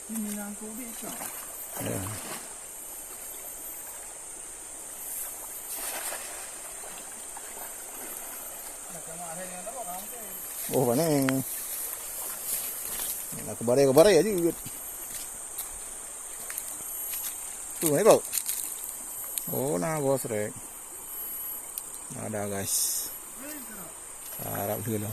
Ini yang tubig ka. Ayan. Oh, paning. Nakabare-kabare aja gitu. Tuh, ini kok. Oh, nah bos rek. Ada guys. Harap dulu.